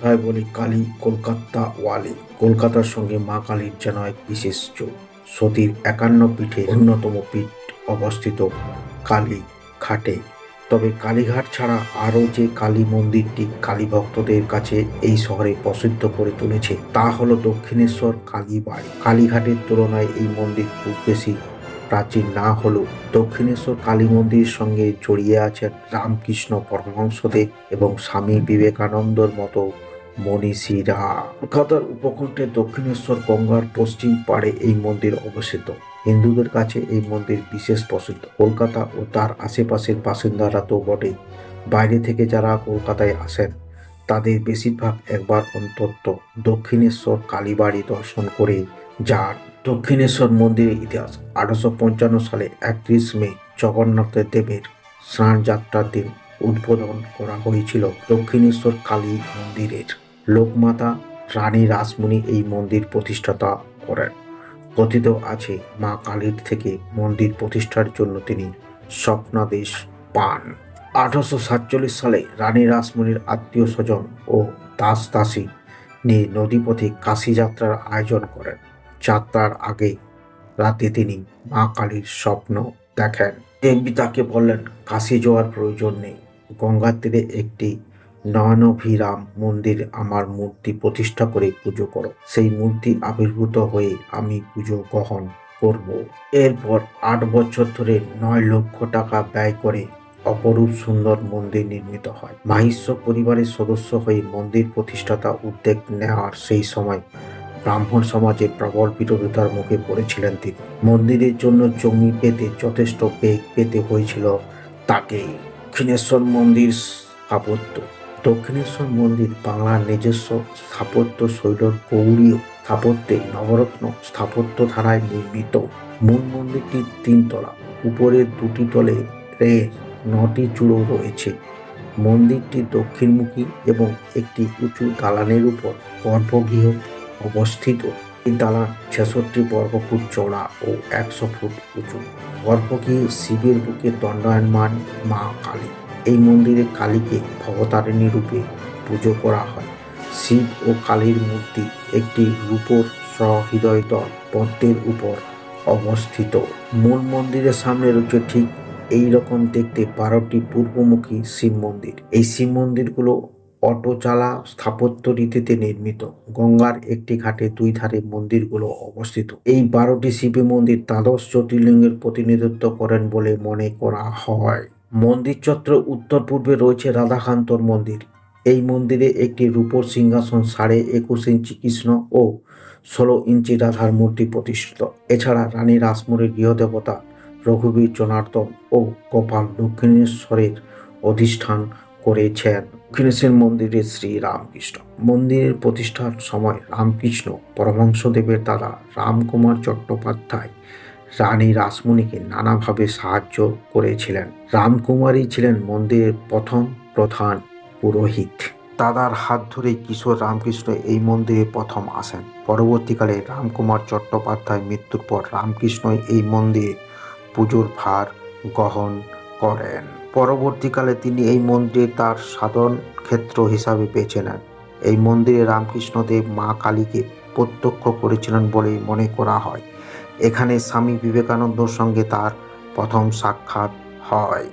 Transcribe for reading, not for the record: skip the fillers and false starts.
তাই বলি কালী কলকাতা ওয়ালি। কলকাতার সঙ্গে মা কালীর যেন এক বিশেষ যোগ। সতীর 51 পীঠের অন্যতম পীঠ অবস্থিত কালীঘাটে। তবে কালীঘাট ছাড়া আরও যে কালী মন্দিরটি কালী ভক্তদের কাছে এই শহরে প্রসিদ্ধ করে তুলেছে তা হলো দক্ষিণেশ্বর কালীবাড়ি। কালীঘাটের তুলনায় এই মন্দির খুব বেশি প্রাচীন না হলেও দক্ষিণেশ্বর কালী মন্দিরের সঙ্গে জড়িয়ে আছেন রামকৃষ্ণ পরমহংসদেব এবং স্বামী বিবেকানন্দর মতো মনীষীরা। কলকাতার উপকণ্ঠে দক্ষিণেশ্বর গঙ্গার পশ্চিম পাড়ে এই মন্দির অবস্থিত। হিন্দুদের কাছে এই মন্দির বিশেষ প্রসিদ্ধ। কলকাতা ও তার আশেপাশের বাসিন্দারা তো বটেই, বাইরে থেকে যারা কলকাতায় আসেন তাদের বেশিরভাগ একবার অন্তত দক্ষিণেশ্বর কালীবাড়ি দর্শন করে যান। দক্ষিণেশ্বর মন্দিরের ইতিহাস: 1855 সালে 31 মে জগন্নাথ দেবের স্নান যাত্রার দিন উদ্বোধন করা হয়েছিল দক্ষিণেশ্বর কালী মন্দিরের। লোকমাতা রানী রাসমণি এই মন্দির প্রতিষ্ঠাতা করেন। কথিত আছে মা কালীর থেকে মন্দির প্রতিষ্ঠার জন্য তিনি স্বপ্নাদেশ পান। 1847 সালে রানী রাসমণির আত্মীয় স্বজন ও দাস দাসী নিয়ে নদীপথে কাশী যাত্রার আয়োজন করেন। যাত্রার আগে রাতে তিনি মা কালীর স্বপ্ন দেখেন। দেবী তাকে বললেন, কাশী যাওয়ার প্রয়োজন নেই, গঙ্গার তীরে একটি নয়নাভিরাম মন্দির আমার মূর্তি প্রতিষ্ঠা করে পুজো করো। সেই মূর্তি আবির্ভূত হয়ে আমি পুজো গ্রহণ করব। এরপর 8 বছর ধরে 9 লক্ষ টাকা ব্যয় করে অপরূপ সুন্দর মন্দির নির্মিত হয়। মাহিষ্য পরিবারের সদস্য হয়ে মন্দির প্রতিষ্ঠাতা উদ্যোগ নেওয়ার সেই সময় ব্রাহ্মণ সমাজে প্রবল বিরোধিতার মুখে পড়েছিলেন তিনি। মন্দিরের জন্য জমি পেতে যথেষ্ট বেগ পেতে হয়েছিল তাকে। দক্ষিণেশ্বর মন্দির স্থাপত্য: দক্ষিণেশ্বর মন্দির বাংলার নিজস্ব স্থাপত্য শৈলীর গৌড়ীয় স্থাপত্যে নবরত্ন স্থাপত্য ধারায় নির্মিত। মূল মন্দিরটি 3 তলা, উপরের 2টি তলে 9টি চূড়ো রয়েছে। মন্দিরটি দক্ষিণমুখী এবং একটি উঁচু দালানের উপর গর্ভগৃহ অবস্থিত। এই দালান 66 বর্গফুট চওড়া ও 100 ফুট উঁচু। গর্ভগৃহে শিবের বুকে দণ্ডায়মান মা কালী। এই মন্দিরে কালীকে ভবতারিণী রূপে পুজো করা হয়। শিব ও কালীর মূর্তি একটি রূপোর সহৃদয় পদ্মের উপর অবস্থিত। মূল মন্দিরের সামনে রয়েছে ঠিক এই রকম দেখতে 12টি পূর্বমুখী শিব মন্দির। এই শিব মন্দিরগুলো অটোচালা স্থাপত্য রীতিতে নির্মিত। গঙ্গার একটি ঘাটে 2 ধারে মন্দিরগুলো অবস্থিত। এই 12টি শিব মন্দির দ্বাদশ জ্যোতির্লিঙ্গের প্রতিনিধিত্ব করেন বলে মনে করা হয়। মন্দির চত্বর উত্তর পূর্বে রয়েছে রাধাকান্তর মন্দির। এই মন্দিরে একটি রূপোর সিংহাসন, 21.5 ইঞ্চি কৃষ্ণ ও 16 ইঞ্চি রাধার মূর্তি প্রতিষ্ঠিত। এছাড়া রানী রাসমণির গৃহদেবতা রঘুবীর, জনার্দন ও গোপাল দক্ষিণেশ্বরের অধিষ্ঠান করেছেন। দক্ষিণেশ্বর মন্দিরে শ্রী রামকৃষ্ণ। মন্দিরের প্রতিষ্ঠার সময় রামকৃষ্ণ পরমহংসদেবের দাদা রামকুমার চট্টোপাধ্যায় রানী রাসমণিকে নানাভাবে সাহায্য করেছিলেন। রামকুমারই ছিলেন মন্দিরের প্রথম প্রধান পুরোহিত। দাদার হাত ধরেই কিশোর রামকৃষ্ণ এই মন্দিরে প্রথম আসেন। পরবর্তীকালে রামকুমার চট্টোপাধ্যায় মৃত্যুর পর রামকৃষ্ণই এই মন্দিরে পুজোর ভার গ্রহণ করেন। পরবর্তীকালে তিনি এই মন্দির তার সাধন ক্ষেত্র হিসাবে বেছে নেন। এই মন্দিরে রামকৃষ্ণদেব মা কালীকে প্রত্যক্ষ করেছিলেন বলে মনে করা হয়। এখানে স্বামী বিবেকানন্দর সঙ্গে তার প্রথম সাক্ষাৎ হয়।